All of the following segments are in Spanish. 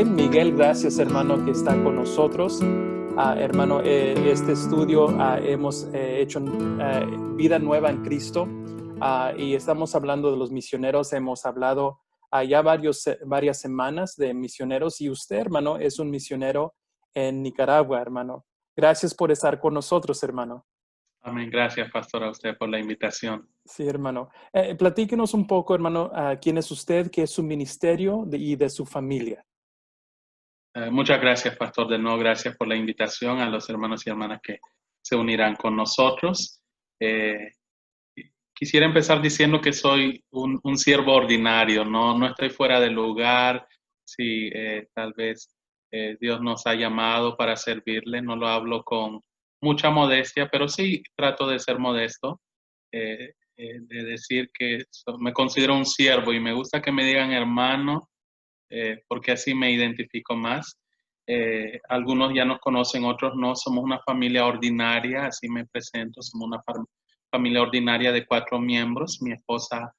hoy. Miguel, gracias hermano que está con nosotros. Hermano, este estudio hemos hecho Vida Nueva en Cristo y estamos hablando de los misioneros. Hemos hablado ya varias semanas de misioneros y usted, hermano, es un misionero en Nicaragua, hermano. Gracias por estar con nosotros, hermano. Amén. Gracias, pastor, a usted por la invitación. Sí, hermano. Platíquenos un poco, hermano, quién es usted, qué es su ministerio y de su familia. Muchas gracias, pastor. De nuevo, gracias por la invitación a los hermanos y hermanas que se unirán con nosotros. Quisiera empezar diciendo que soy un siervo ordinario, no estoy fuera de lugar. Si tal vez Dios nos ha llamado para servirle, no lo hablo con mucha modestia, pero sí trato de ser modesto, de decir que me considero un siervo y me gusta que me digan hermano, porque así me identifico más. Algunos ya nos conocen, otros no. Somos una familia ordinaria, así me presento. Somos una familia ordinaria de 4 miembros. Mi esposa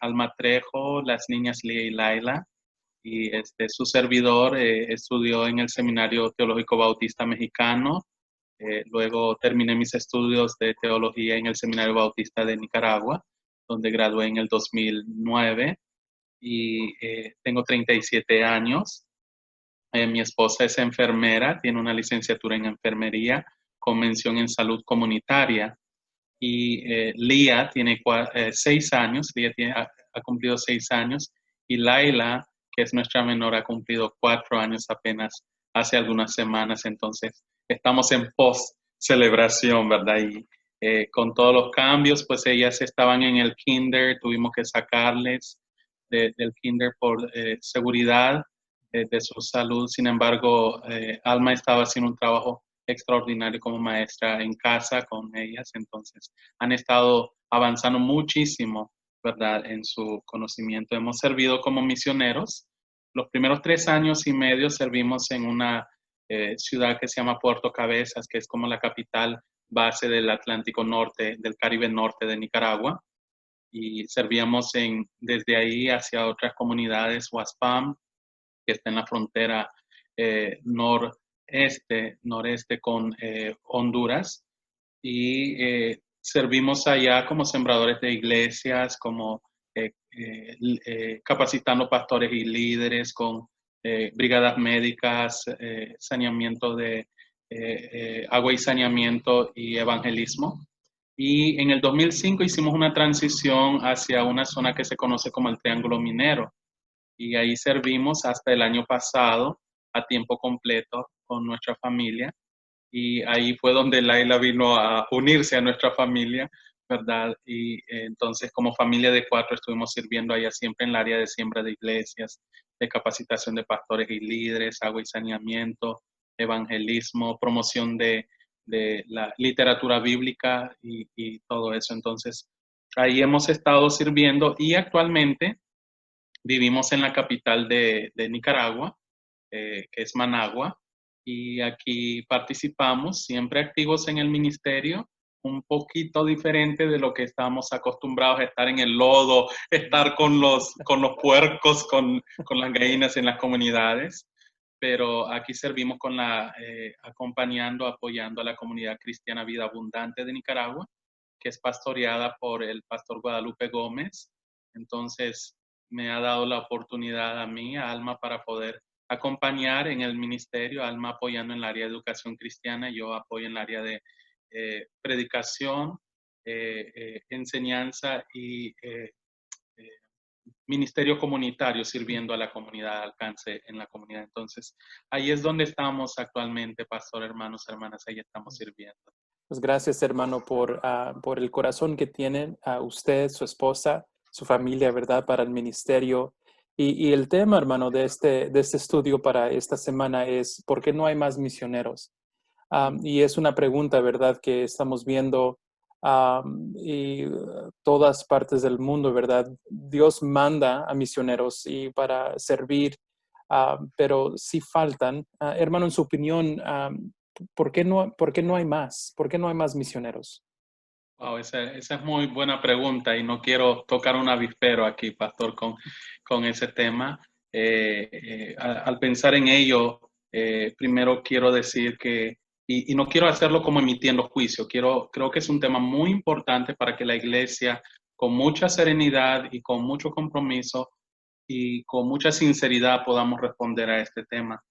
Alma Trejo, las niñas Lía y Laila. Y su servidor estudió en el Seminario Teológico Bautista Mexicano. Luego terminé mis estudios de teología en el Seminario Bautista de Nicaragua, donde gradué en el 2009. Y tengo 37 años. Mi esposa es enfermera, tiene una licenciatura en enfermería con mención en salud comunitaria. Y Lía tiene 6 años, Lía ha cumplido 6 años. Y Laila, que es nuestra menor, ha cumplido 4 años apenas hace algunas semanas. Entonces, estamos en post-celebración, ¿verdad? Y con todos los cambios, pues ellas estaban en el kinder, tuvimos que sacarles del kinder por seguridad de su salud. Sin embargo, Alma estaba haciendo un trabajo extraordinario como maestra en casa con ellas, entonces han estado avanzando muchísimo, ¿verdad?, en su conocimiento. Hemos servido como misioneros. Los primeros 3 años y medio servimos en una ciudad que se llama Puerto Cabezas, que es como la capital base del Atlántico Norte, del Caribe Norte de Nicaragua, y servíamos desde ahí hacia otras comunidades, Huaspam, que está en la frontera noreste con Honduras, y servimos allá como sembradores de iglesias, como capacitando pastores y líderes con brigadas médicas, saneamiento de agua y saneamiento y evangelismo. Y en el 2005 hicimos una transición hacia una zona que se conoce como el Triángulo Minero, y ahí servimos hasta el año pasado a tiempo completo con nuestra familia, y ahí fue donde Laila vino a unirse a nuestra familia, ¿verdad? Y entonces como familia de 4 estuvimos sirviendo allá siempre en el área de siembra de iglesias, de capacitación de pastores y líderes, agua y saneamiento, evangelismo, promoción de la literatura bíblica y todo eso. Entonces ahí hemos estado sirviendo, y actualmente vivimos en la capital de Nicaragua, que es Managua, y aquí participamos, siempre activos en el ministerio, un poquito diferente de lo que estamos acostumbrados a estar en el lodo, estar con los puercos, con las gallinas en las comunidades, pero aquí servimos acompañando, apoyando a la comunidad cristiana Vida Abundante de Nicaragua, que es pastoreada por el pastor Guadalupe Gómez. Entonces, me ha dado la oportunidad a mí, a Alma, para poder acompañar en el ministerio, Alma apoyando en el área de educación cristiana, yo apoyo en el área de predicación, enseñanza y ministerio comunitario, sirviendo a la comunidad, alcance en la comunidad. Entonces, ahí es donde estamos actualmente, pastor, hermanos, hermanas, ahí estamos sirviendo. Pues gracias, hermano, por el corazón que tienen a usted, su esposa, su familia, ¿verdad?, para el ministerio. Y el tema, hermano, de este estudio para esta semana es ¿por qué no hay más misioneros? Y es una pregunta, ¿verdad?, que estamos viendo y todas partes del mundo, ¿verdad? Dios manda a misioneros y para servir, pero sí faltan. Hermano, en su opinión, ¿por qué no hay más? ¿Por qué no hay más misioneros? Wow, esa es muy buena pregunta, y no quiero tocar un avispero aquí, pastor, con ese tema. Al pensar en ello, primero quiero decir que, y no quiero hacerlo como emitiendo juicio, creo que es un tema muy importante para que la iglesia, con mucha serenidad y con mucho compromiso y con mucha sinceridad, podamos responder a este tema,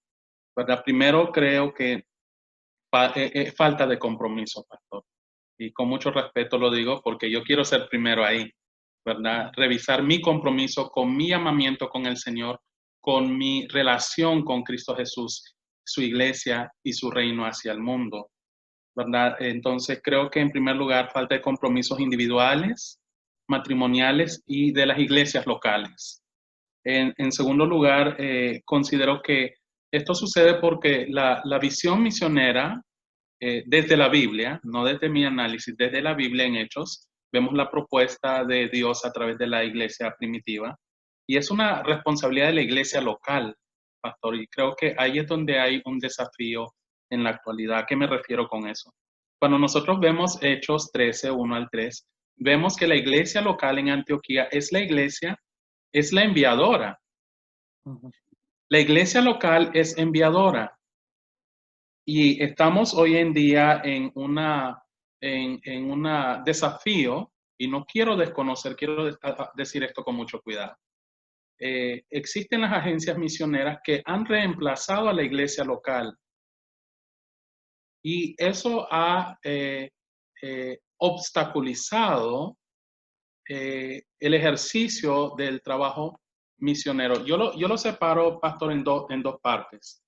¿verdad? Primero creo que falta de compromiso, pastor. Y con mucho respeto lo digo porque yo quiero ser primero ahí, ¿verdad? Revisar mi compromiso con mi llamamiento con el Señor, con mi relación con Cristo Jesús, su iglesia y su reino hacia el mundo, ¿verdad? Entonces creo que en primer lugar falta de compromisos individuales, matrimoniales y de las iglesias locales. En segundo lugar, considero que esto sucede porque la visión misionera desde la Biblia, no desde mi análisis, desde la Biblia en Hechos, vemos la propuesta de Dios a través de la iglesia primitiva y es una responsabilidad de la iglesia local, pastor, y creo que ahí es donde hay un desafío en la actualidad. ¿A qué me refiero con eso? Cuando nosotros vemos Hechos 13, 1 al 3, vemos que la iglesia local en Antioquía es la iglesia, es la enviadora. La iglesia local es enviadora. Y estamos hoy en día en un desafío, y no quiero desconocer, quiero decir esto con mucho cuidado. Existen las agencias misioneras que han reemplazado a la iglesia local y eso ha obstaculizado el ejercicio del trabajo misionero. Yo lo separo, pastor, en dos partes.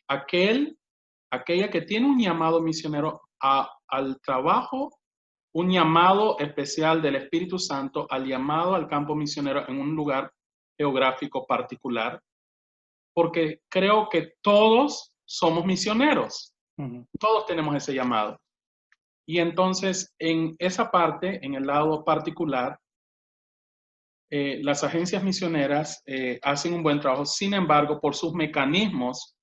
Aquella que tiene un llamado misionero al trabajo, un llamado especial del Espíritu Santo, al llamado al campo misionero en un lugar geográfico particular, porque creo que todos somos misioneros, todos tenemos ese llamado. Y entonces, en esa parte, en el lado particular, las agencias misioneras hacen un buen trabajo, sin embargo, por sus mecanismos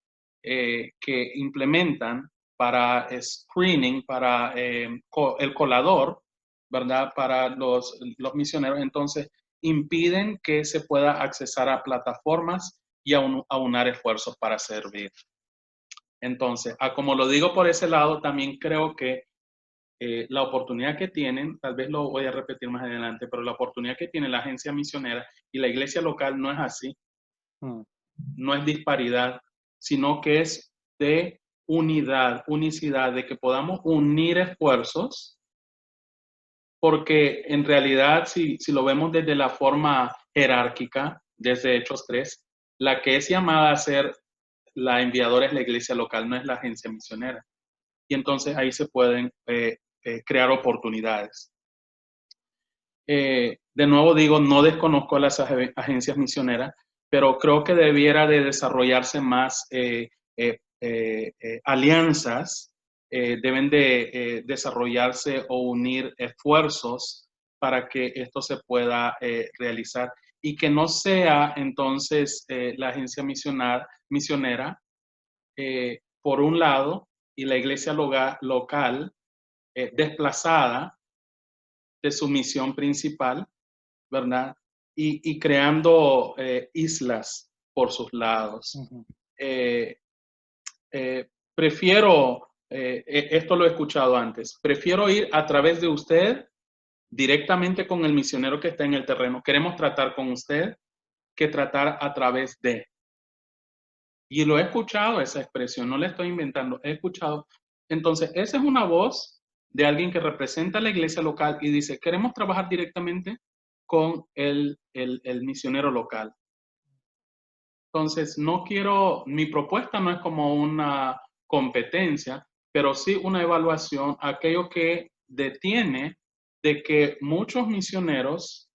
que implementan para screening, para el colador, ¿verdad? Para los misioneros, entonces impiden que se pueda accesar a plataformas y aunar esfuerzos para servir. Entonces, como lo digo por ese lado, también creo que la oportunidad que tienen, tal vez lo voy a repetir más adelante, pero la oportunidad que tiene la agencia misionera y la iglesia local no es así, no es disparidad, sino que es de unidad, unicidad, de que podamos unir esfuerzos, porque en realidad, si lo vemos desde la forma jerárquica, desde Hechos 3, la que es llamada a ser la enviadora es la iglesia local, no es la agencia misionera. Y entonces ahí se pueden crear oportunidades. De nuevo digo, no desconozco a las agencias misioneras, pero creo que debiera de desarrollarse más alianzas, deben de desarrollarse o unir esfuerzos para que esto se pueda realizar y que no sea entonces la agencia misionera por un lado y la iglesia local desplazada de su misión principal, ¿verdad? Y creando islas por sus lados. Prefiero, esto lo he escuchado antes, prefiero ir a través de usted directamente con el misionero que está en el terreno. Queremos tratar con usted que tratar a través de. Y lo he escuchado esa expresión, no la estoy inventando, he escuchado. Entonces, esa es una voz de alguien que representa a la iglesia local y dice, queremos trabajar directamente con el misionero local. Entonces, mi propuesta no es como una competencia, pero sí una evaluación, aquello que detiene de que muchos misioneros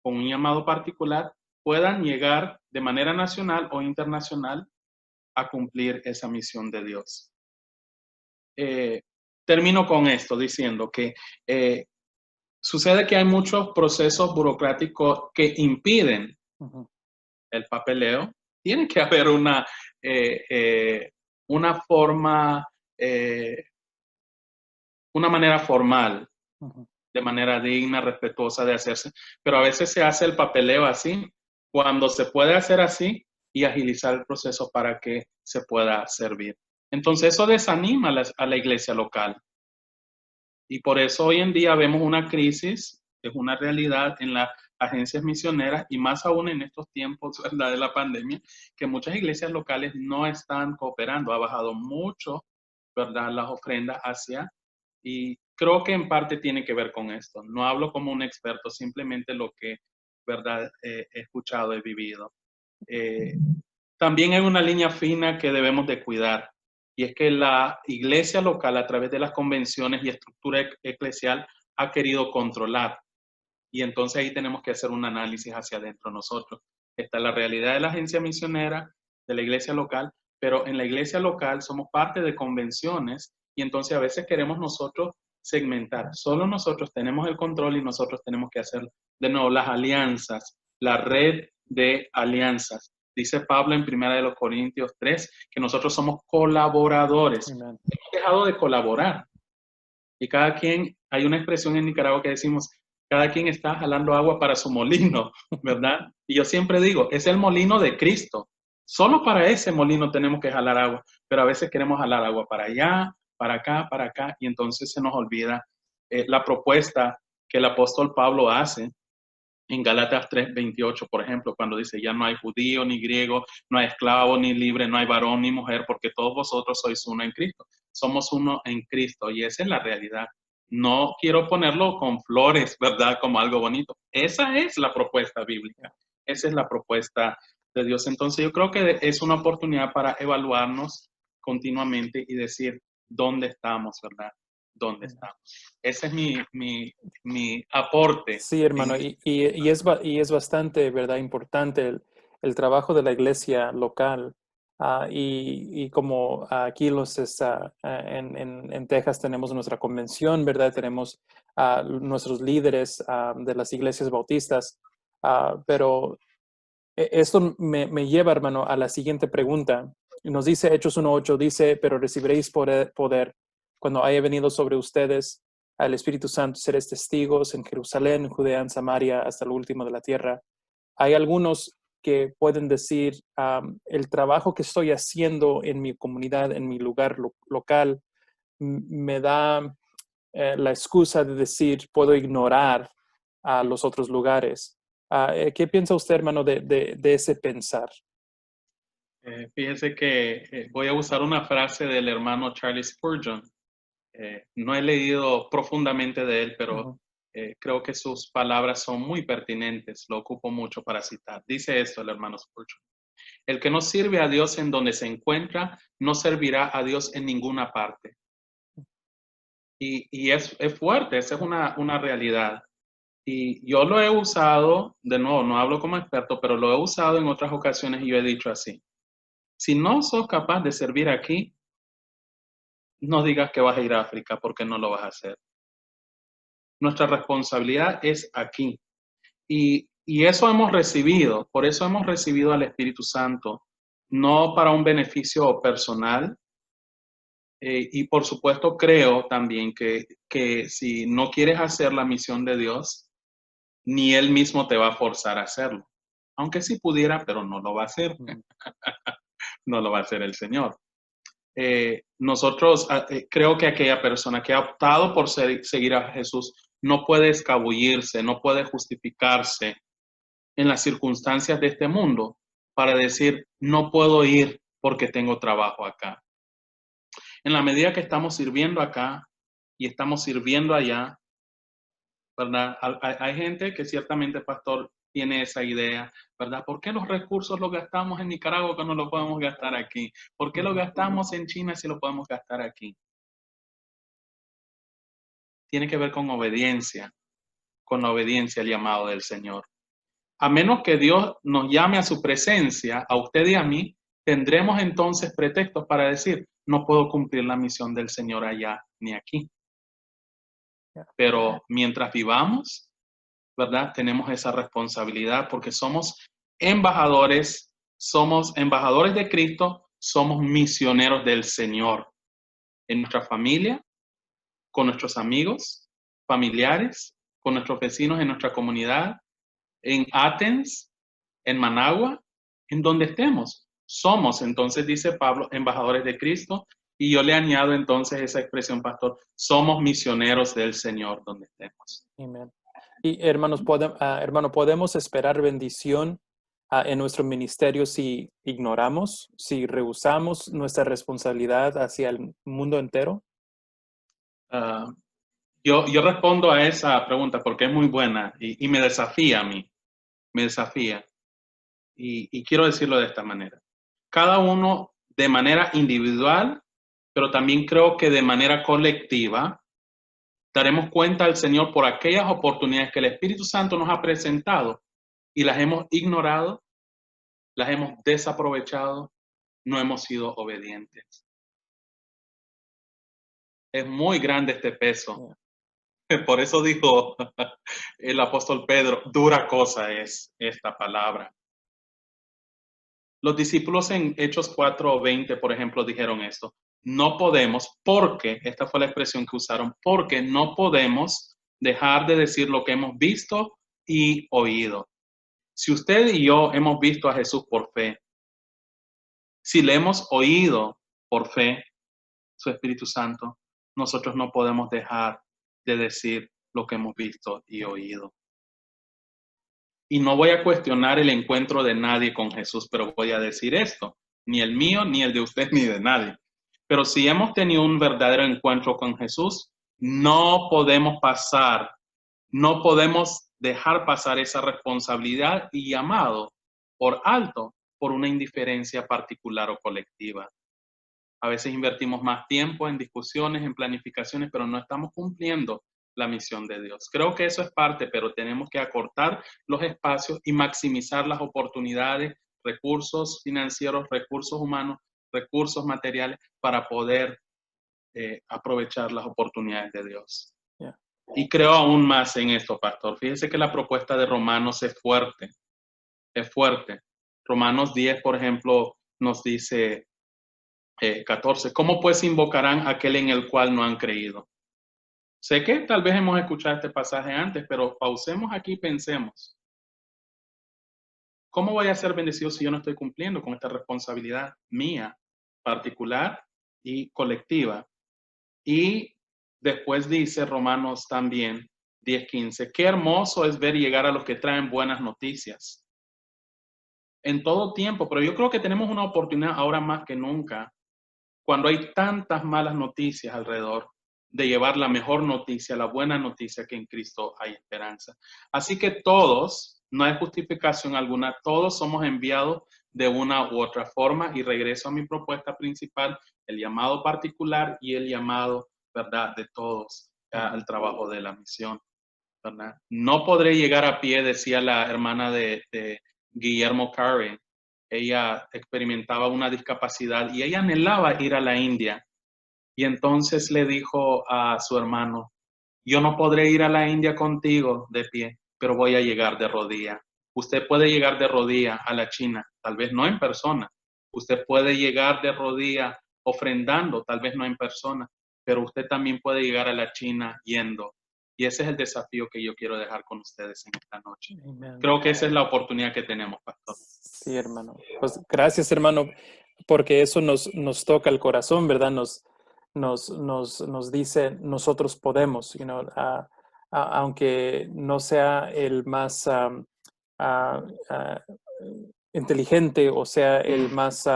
con un llamado particular puedan llegar de manera nacional o internacional a cumplir esa misión de Dios. Termino con esto diciendo que sucede que hay muchos procesos burocráticos que impiden el papeleo. Tiene que haber una forma, una manera formal, de manera digna, respetuosa de hacerse, pero a veces se hace el papeleo así. Cuando se puede hacer así, y agilizar el proceso para que se pueda servir. Entonces eso desanima a la iglesia local. Y por eso hoy en día vemos una crisis, es una realidad en las agencias misioneras y más aún en estos tiempos, ¿verdad?, de la pandemia, que muchas iglesias locales no están cooperando. Ha bajado mucho, ¿verdad?, las ofrendas hacia, y creo que en parte tiene que ver con esto. No hablo como un experto, simplemente lo que, ¿verdad?, he escuchado, he vivido. También hay una línea fina que debemos de cuidar, y es que la iglesia local, a través de las convenciones y estructura eclesial, ha querido controlar. Y entonces ahí tenemos que hacer un análisis hacia adentro nosotros. Está la realidad de la agencia misionera, de la iglesia local, pero en la iglesia local somos parte de convenciones y entonces a veces queremos nosotros segmentar. Solo nosotros tenemos el control y nosotros tenemos que hacer de nuevo las alianzas, la red de alianzas. Dice Pablo en 1 Corintios 3 que nosotros somos colaboradores. Amen. Hemos dejado de colaborar. Y cada quien, hay una expresión en Nicaragua que decimos, cada quien está jalando agua para su molino, ¿verdad? Y yo siempre digo, es el molino de Cristo. Solo para ese molino tenemos que jalar agua, pero a veces queremos jalar agua para allá, para acá, y entonces se nos olvida la propuesta que el apóstol Pablo hace en Gálatas 3:28, por ejemplo, cuando dice, ya no hay judío ni griego, no hay esclavo ni libre, no hay varón ni mujer, porque todos vosotros sois uno en Cristo. Somos uno en Cristo y esa es la realidad. No quiero ponerlo con flores, ¿verdad? Como algo bonito. Esa es la propuesta bíblica. Esa es la propuesta de Dios. Entonces yo creo que es una oportunidad para evaluarnos continuamente y decir dónde estamos, ¿verdad? ¿Dónde estamos? Ese es mi aporte. Sí, hermano, y es bastante, ¿verdad?, importante el trabajo de la iglesia local. Y como aquí en Texas tenemos nuestra convención, ¿verdad? Tenemos nuestros líderes de las iglesias bautistas. Pero esto me lleva, hermano, a la siguiente pregunta. Nos dice Hechos 1:8, dice, pero recibiréis poder cuando haya venido sobre ustedes al Espíritu Santo, seréis testigos en Jerusalén, en Judea, en Samaria, hasta lo último de la tierra. Hay algunos que pueden decir, el trabajo que estoy haciendo en mi comunidad, en mi lugar local, me da la excusa de decir, puedo ignorar a los otros lugares. ¿Qué piensa usted, hermano, de ese pensar? Fíjese que voy a usar una frase del hermano Charles Spurgeon. No he leído profundamente de él, pero Uh-huh. creo que sus palabras son muy pertinentes. Lo ocupo mucho para citar. Dice esto el hermano Spurgeon. El que no sirve a Dios en donde se encuentra, no servirá a Dios en ninguna parte. Y es fuerte, esa es una realidad. Y yo lo he usado, de nuevo, no hablo como experto, pero lo he usado en otras ocasiones y yo he dicho así. Si no sos capaz de servir aquí, no digas que vas a ir a África porque no lo vas a hacer. Nuestra responsabilidad es aquí. Y eso hemos recibido, por eso hemos recibido al Espíritu Santo, no para un beneficio personal. Y por supuesto creo también que si no quieres hacer la misión de Dios, ni Él mismo te va a forzar a hacerlo. Aunque sí pudiera, pero no lo va a hacer. Uh-huh. No lo va a hacer el Señor. Nosotros creo que aquella persona que ha optado por seguir a Jesús no puede escabullirse, no puede justificarse en las circunstancias de este mundo para decir, no puedo ir porque tengo trabajo acá. En la medida que estamos sirviendo acá y estamos sirviendo allá, ¿verdad? Hay gente que ciertamente, pastor, tiene esa idea, ¿verdad? ¿Por qué los recursos los gastamos en Nicaragua que no los podemos gastar aquí? ¿Por qué los gastamos en China si lo podemos gastar aquí? Tiene que ver con la obediencia al llamado del Señor. A menos que Dios nos llame a su presencia, a usted y a mí, tendremos entonces pretextos para decir, no puedo cumplir la misión del Señor allá ni aquí. Pero mientras vivamos, ¿verdad? Tenemos esa responsabilidad porque somos embajadores de Cristo, somos misioneros del Señor en nuestra familia, con nuestros amigos, familiares, con nuestros vecinos en nuestra comunidad, en Athens, en Managua, en donde estemos. Somos, entonces dice Pablo, embajadores de Cristo, y yo le añado entonces esa expresión, pastor, somos misioneros del Señor donde estemos. Amén. Y hermano, ¿podemos esperar bendición en nuestro ministerio si ignoramos, si rehusamos nuestra responsabilidad hacia el mundo entero? Uh, yo respondo a esa pregunta porque es muy buena y me desafía a mí, me desafía. Y quiero decirlo de esta manera. Cada uno de manera individual, pero también creo que de manera colectiva, daremos cuenta al Señor por aquellas oportunidades que el Espíritu Santo nos ha presentado y las hemos ignorado, las hemos desaprovechado, no hemos sido obedientes. Es muy grande este peso. Por eso dijo el apóstol Pedro, dura cosa es esta palabra. Los discípulos en Hechos 4:20, por ejemplo, dijeron esto. No podemos, porque, esta fue la expresión que usaron, porque no podemos dejar de decir lo que hemos visto y oído. Si usted y yo hemos visto a Jesús por fe, si le hemos oído por fe, su Espíritu Santo, nosotros no podemos dejar de decir lo que hemos visto y oído. Y no voy a cuestionar el encuentro de nadie con Jesús, pero voy a decir esto, ni el mío, ni el de usted, ni de nadie. Pero si hemos tenido un verdadero encuentro con Jesús, no podemos dejar pasar esa responsabilidad y llamado por alto por una indiferencia particular o colectiva. A veces invertimos más tiempo en discusiones, en planificaciones, pero no estamos cumpliendo la misión de Dios. Creo que eso es parte, pero tenemos que acortar los espacios y maximizar las oportunidades, recursos financieros, recursos humanos, recursos materiales para poder aprovechar las oportunidades de Dios. Yeah. Y creo aún más en esto, pastor. Fíjese que la propuesta de Romanos es fuerte, es fuerte. Romanos 10, por ejemplo, nos dice 14, ¿cómo pues invocarán a aquel en el cual no han creído? Sé que tal vez hemos escuchado este pasaje antes, pero pausemos aquí y pensemos. ¿Cómo voy a ser bendecido si yo no estoy cumpliendo con esta responsabilidad mía, particular y colectiva? Y después dice Romanos también 10:15, qué hermoso es ver llegar a los que traen buenas noticias. En todo tiempo, pero yo creo que tenemos una oportunidad ahora más que nunca, cuando hay tantas malas noticias alrededor, de llevar la mejor noticia, la buena noticia que en Cristo hay esperanza. Así que todos, no hay justificación alguna, todos somos enviados de una u otra forma y regreso a mi propuesta principal, el llamado particular y el llamado, ¿verdad?, de todos al trabajo de la misión, ¿verdad? No podré llegar a pie, decía la hermana de Guillermo Carey. Ella experimentaba una discapacidad y ella anhelaba ir a la India. Y entonces le dijo a su hermano, yo no podré ir a la India contigo de pie, pero voy a llegar de rodilla. Usted puede llegar de rodilla a la China, tal vez no en persona. Usted puede llegar de rodilla ofrendando, tal vez no en persona, pero usted también puede llegar a la China yendo. Y ese es el desafío que yo quiero dejar con ustedes en esta noche. Amen. Creo que esa es la oportunidad que tenemos, pastor. Sí, hermano. Pues gracias, hermano, porque eso nos toca el corazón, ¿verdad? Nos dice, nosotros podemos, aunque no sea el más inteligente o sea el más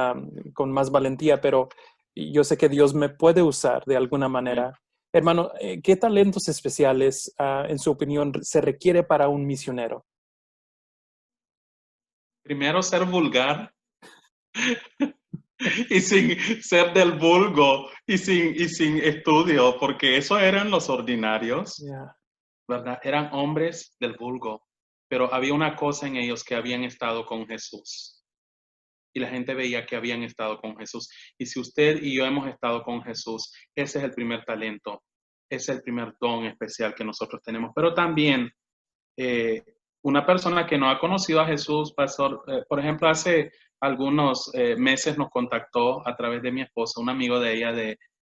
con más valentía, pero yo sé que Dios me puede usar de alguna manera. Hermano, ¿qué talentos especiales, en su opinión, se requiere para un misionero? Primero, ser vulgar. Y sin ser del vulgo y sin estudio, porque eso eran los ordinarios, Yeah. ¿verdad? Eran hombres del vulgo, pero había una cosa en ellos, que habían estado con Jesús. Y la gente veía que habían estado con Jesús. Y si usted y yo hemos estado con Jesús, ese es el primer talento, ese es el primer don especial que nosotros tenemos. Pero también una persona que no ha conocido a Jesús, pastor, por ejemplo, hace algunos meses nos contactó a través de mi esposa, un amigo de ella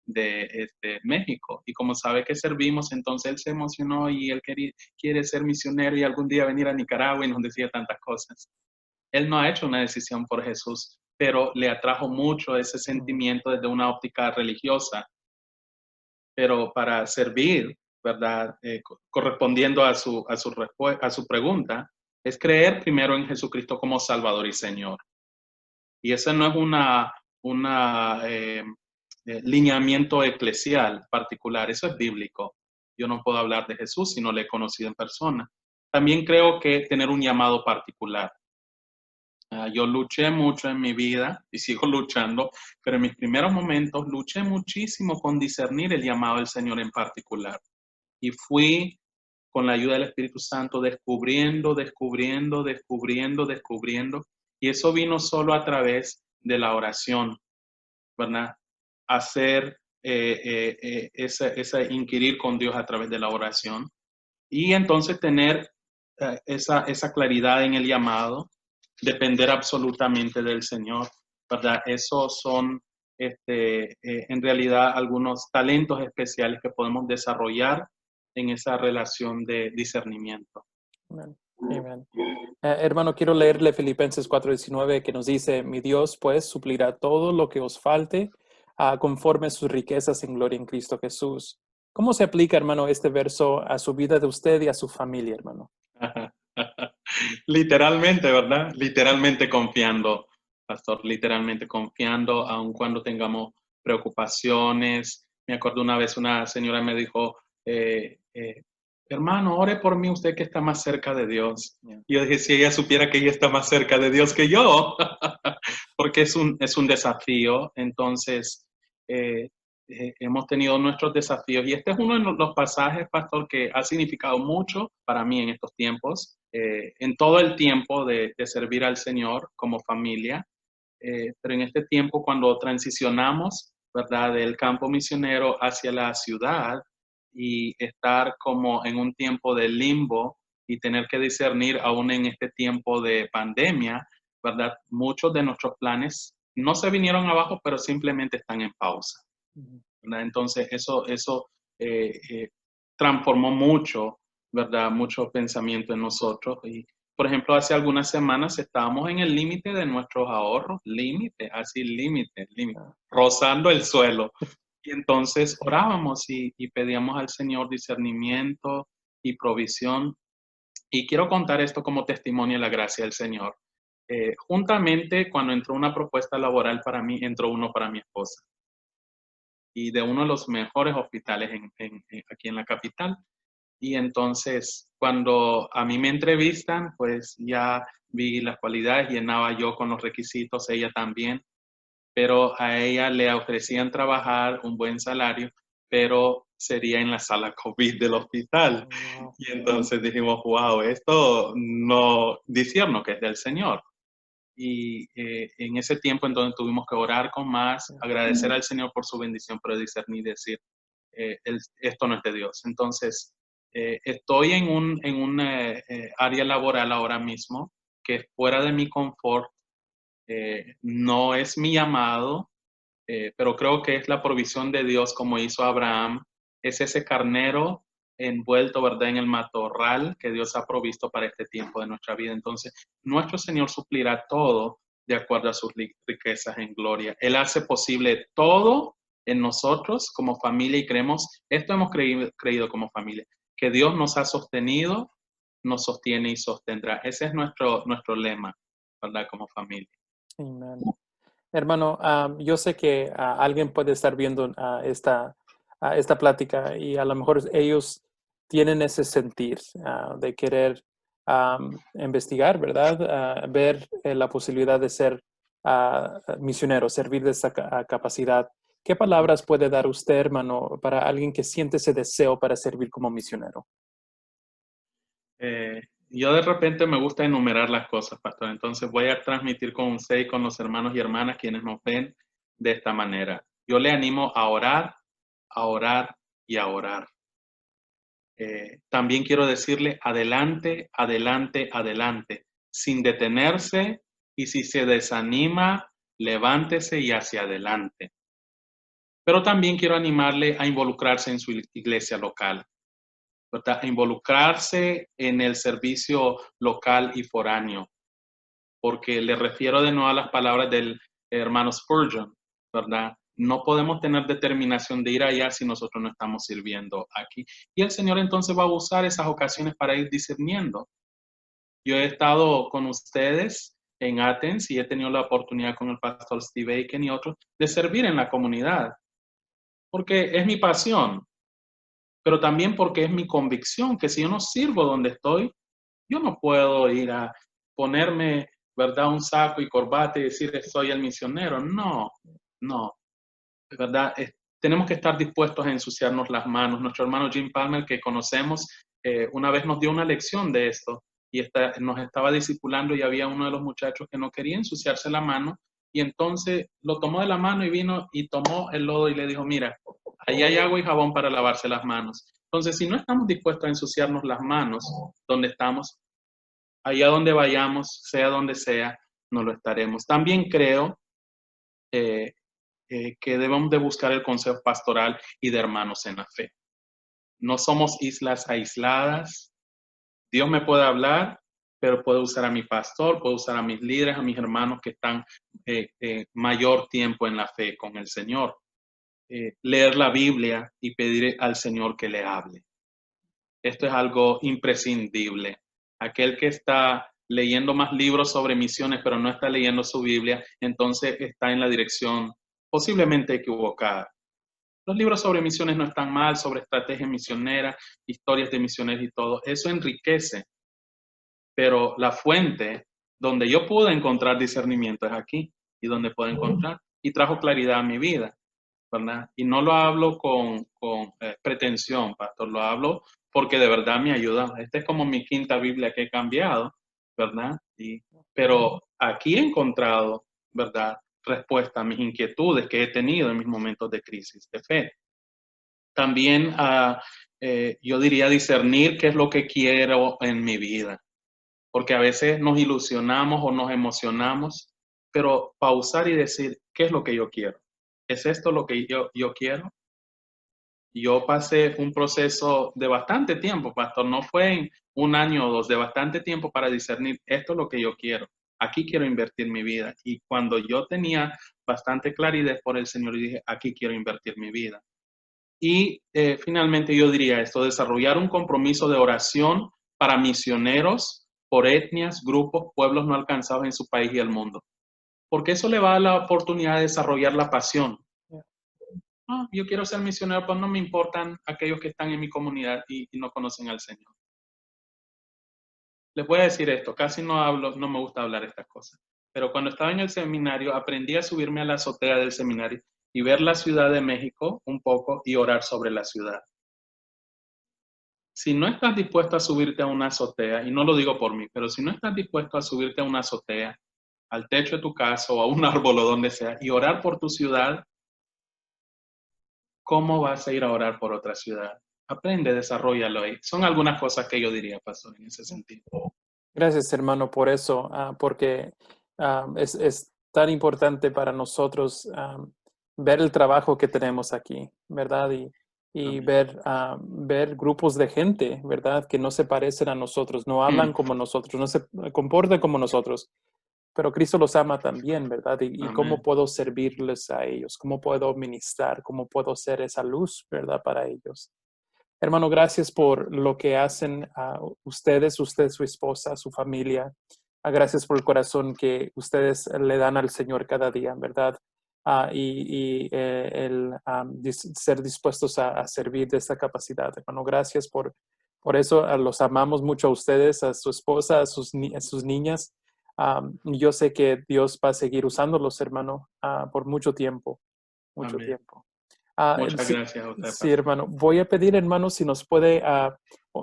de México, y como sabe que servimos, entonces él se emocionó y él quiere ser misionero y algún día venir a Nicaragua, y nos decía tantas cosas. Él no ha hecho una decisión por Jesús, pero le atrajo mucho ese sentimiento desde una óptica religiosa. Pero para servir, ¿verdad? Correspondiendo a su pregunta, es creer primero en Jesucristo como Salvador y Señor. Y ese no es una lineamiento eclesial particular, eso es bíblico. Yo no puedo hablar de Jesús si no le he conocido en persona. También creo que tener un llamado particular. Yo luché mucho en mi vida y sigo luchando, pero en mis primeros momentos luché muchísimo con discernir el llamado del Señor en particular. Y fui, con la ayuda del Espíritu Santo, descubriendo. Y eso vino solo a través de la oración, ¿verdad? Hacer esa inquirir con Dios a través de la oración. Y entonces tener esa claridad en el llamado, depender absolutamente del Señor, ¿verdad? Esos son en realidad algunos talentos especiales que podemos desarrollar en esa relación de discernimiento. Amén. Amén. Hermano, quiero leerle Filipenses 4:19 que nos dice, mi Dios pues suplirá todo lo que os falte conforme a sus riquezas en gloria en Cristo Jesús. ¿Cómo se aplica, hermano, este verso a su vida de usted y a su familia, hermano? Literalmente, ¿verdad? Literalmente confiando, pastor, literalmente confiando, aun cuando tengamos preocupaciones. Me acuerdo una vez una señora me dijo, hermano, ore por mí usted que está más cerca de Dios. Yeah. Y yo dije, si ella supiera que ella está más cerca de Dios que yo, porque es un desafío. Entonces, hemos tenido nuestros desafíos y este es uno de los pasajes, pastor, que ha significado mucho para mí en estos tiempos, en todo el tiempo de servir al Señor como familia, pero en este tiempo cuando transicionamos, ¿verdad?, del campo misionero hacia la ciudad y estar como en un tiempo de limbo y tener que discernir aún en este tiempo de pandemia, ¿verdad? Muchos de nuestros planes no se vinieron abajo, pero simplemente están en pausa, ¿verdad? Entonces, eso transformó mucho, ¿verdad? Mucho pensamiento en nosotros. Y, por ejemplo, hace algunas semanas estábamos en el límite de nuestros ahorros, límite, rozando el suelo. Y entonces orábamos y pedíamos al Señor discernimiento y provisión. Y quiero contar esto como testimonio de la gracia del Señor. Juntamente, cuando entró una propuesta laboral para mí, entró uno para mi esposa. Y de uno de los mejores hospitales aquí en la capital. Y entonces, cuando a mí me entrevistan, pues ya vi las cualidades, llenaba yo con los requisitos, ella también, pero a ella le ofrecían trabajar un buen salario, pero sería en la sala COVID del hospital. Wow. Y entonces dijimos, wow, esto no, discierno que es del Señor. Y en ese tiempo entonces tuvimos que orar con más, agradecer al Señor por su bendición, pero discernir y decir, esto no es de Dios. Entonces, estoy en un área laboral ahora mismo que es fuera de mi confort, no es mi llamado, pero creo que es la provisión de Dios como hizo Abraham, es ese carnero envuelto, ¿verdad?, en el matorral que Dios ha provisto para este tiempo de nuestra vida. Entonces, nuestro Señor suplirá todo de acuerdo a sus riquezas en gloria. Él hace posible todo en nosotros como familia y creemos, esto hemos creído como familia, que Dios nos ha sostenido, nos sostiene y sostendrá. Ese es nuestro lema, ¿verdad?, como familia. Amen. Hermano, yo sé que alguien puede estar viendo esta plática y a lo mejor ellos tienen ese sentir de querer investigar, ¿verdad? Ver la posibilidad de ser misionero, servir de esa capacidad. ¿Qué palabras puede dar usted, hermano, para alguien que siente ese deseo para servir como misionero? Yo de repente me gusta enumerar las cosas, pastor. Entonces voy a transmitir con usted y con los hermanos y hermanas quienes nos ven de esta manera. Yo le animo a orar y a orar. También quiero decirle adelante, adelante, adelante, sin detenerse y si se desanima, levántese y hacia adelante. Pero también quiero animarle a involucrarse en su iglesia local, ¿verdad? A involucrarse en el servicio local y foráneo. porque le refiero de nuevo a las palabras del hermano Spurgeon, ¿verdad? No podemos tener determinación de ir allá si nosotros no estamos sirviendo aquí. Y el Señor entonces va a usar esas ocasiones para ir discerniendo. Yo he estado con ustedes en Athens y he tenido la oportunidad con el pastor Steve Aiken y otros de servir en la comunidad, porque es mi pasión, pero también porque es mi convicción que si yo no sirvo donde estoy, yo no puedo ir a ponerme, ¿verdad?, un saco y corbata y decir soy el misionero. No, no, ¿verdad? Tenemos que estar dispuestos a ensuciarnos las manos. Nuestro hermano Jim Palmer, que conocemos, una vez nos dio una lección de esto y nos estaba discipulando y había uno de los muchachos que no quería ensuciarse la mano y entonces lo tomó de la mano y vino y tomó el lodo y le dijo, mira, ahí hay agua y jabón para lavarse las manos. Entonces, si no estamos dispuestos a ensuciarnos las manos donde estamos, allá donde vayamos, sea donde sea, no lo estaremos. También creo que debemos de buscar el consejo pastoral y de hermanos en la fe. No somos islas aisladas. Dios me puede hablar, pero puede usar a mi pastor, puede usar a mis líderes, a mis hermanos que están mayor tiempo en la fe con el Señor. Leer la Biblia y pedir al Señor que le hable. Esto es algo imprescindible. Aquel que está leyendo más libros sobre misiones, pero no está leyendo su Biblia, entonces está en la dirección posiblemente equivocada. Los libros sobre misiones no están mal, sobre estrategia misionera, historias de misioneros y todo. Eso enriquece. Pero la fuente donde yo pude encontrar discernimiento es aquí y donde puedo encontrar. Y trajo claridad a mi vida, ¿verdad? Y no lo hablo con pretensión, pastor. Lo hablo porque de verdad me ayuda. Esta es como mi quinta Biblia que he cambiado, ¿verdad? Pero aquí he encontrado, ¿verdad?, respuesta a mis inquietudes que he tenido en mis momentos de crisis de fe. También yo diría discernir qué es lo que quiero en mi vida, porque a veces nos ilusionamos o nos emocionamos, pero pausar y decir, ¿qué es lo que yo quiero? ¿Es esto lo que yo quiero? Yo pasé un proceso de bastante tiempo, pastor, no fue en un año o dos, de bastante tiempo para discernir, esto es lo que yo quiero, aquí quiero invertir mi vida. Y cuando yo tenía bastante claridad por el Señor, dije, aquí quiero invertir mi vida. Y finalmente yo diría esto, desarrollar un compromiso de oración para misioneros por etnias, grupos, pueblos no alcanzados en su país y el mundo. Porque eso le va a dar la oportunidad de desarrollar la pasión. Yo quiero ser misionero, pues no me importan aquellos que están en mi comunidad y no conocen al Señor. Les voy a decir esto, casi no me gusta hablar estas cosas, pero cuando estaba en el seminario aprendí a subirme a la azotea del seminario y ver la Ciudad de México un poco y orar sobre la ciudad. Si no estás dispuesto a subirte a una azotea, y no lo digo por mí, pero si no estás dispuesto a subirte a una azotea, al techo de tu casa o a un árbol o donde sea, y orar por tu ciudad, ¿cómo vas a ir a orar por otra ciudad? Aprende, desarrollalo ahí. Son algunas cosas que yo diría, pastor, en ese sentido. Gracias, hermano, por eso, porque es tan importante para nosotros ver el trabajo que tenemos aquí, ¿verdad? Y ver grupos de gente, ¿verdad? Que no se parecen a nosotros, no hablan como nosotros, no se comportan como nosotros, pero Cristo los ama también, ¿verdad? Y cómo puedo servirles a ellos, cómo puedo ministrar, cómo puedo ser esa luz, ¿verdad? Para ellos. Hermano, gracias por lo que hacen ustedes, usted, su esposa, su familia. Gracias por el corazón que ustedes le dan al Señor cada día, ¿verdad? Ser dispuestos a servir de esta capacidad. Hermano, gracias por eso. Los amamos mucho a ustedes, a su esposa, a sus niñas. Yo sé que Dios va a seguir usándolos, hermano, por mucho tiempo. Mucho Amén. tiempo. Muchas gracias a usted, sí, hermano. Voy a pedir, hermano, si nos puede,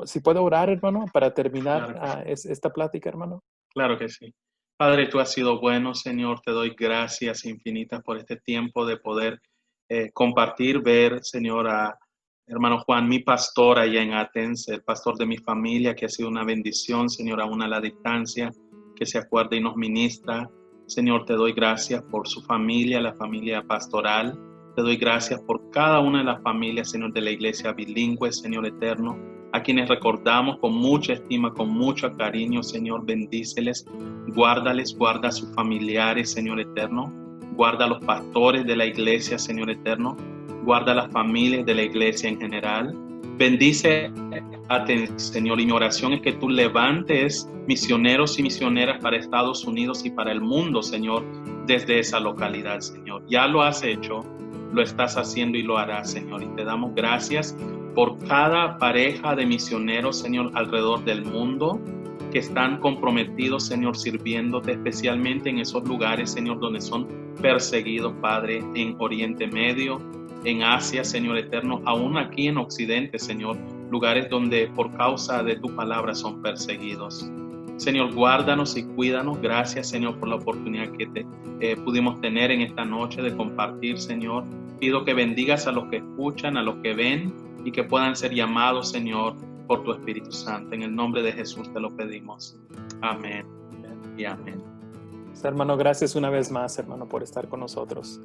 si puede orar, hermano, para terminar Claro esta plática, hermano. Claro que sí. Padre, tú has sido bueno, Señor. Te doy gracias infinitas por este tiempo de poder compartir, ver, Señor, a hermano Juan, mi pastor allá en Athens, el pastor de mi familia, que ha sido una bendición, Señor, aún a la distancia, que se acuerda y nos ministra. Señor, te doy gracias por su familia, la familia pastoral. Te doy gracias por cada una de las familias, Señor, de la iglesia bilingüe, Señor eterno. a quienes recordamos con mucha estima, con mucho cariño, Señor, bendíceles, guárdales, guarda a sus familiares, Señor eterno, guarda a los pastores de la iglesia, Señor eterno, guarda a las familias de la iglesia en general, bendice a ti, Señor, y mi oración es que tú levantes misioneros y misioneras para Estados Unidos y para el mundo, Señor, desde esa localidad, Señor. Ya lo has hecho, lo estás haciendo y lo harás, Señor, y te damos gracias por cada pareja de misioneros, Señor, alrededor del mundo, que están comprometidos, Señor, sirviéndote, especialmente en esos lugares, Señor, donde son perseguidos, Padre, en Oriente Medio, en Asia, Señor eterno, aún aquí en Occidente, Señor, lugares donde por causa de tu palabra son perseguidos. Señor, guárdanos y cuídanos. Gracias, Señor, por la oportunidad que pudimos tener en esta noche de compartir, Señor. Pido que bendigas a los que escuchan, a los que ven y que puedan ser llamados, Señor, por tu Espíritu Santo. En el nombre de Jesús te lo pedimos. Amén y amén. Hermano, gracias una vez más, hermano, por estar con nosotros.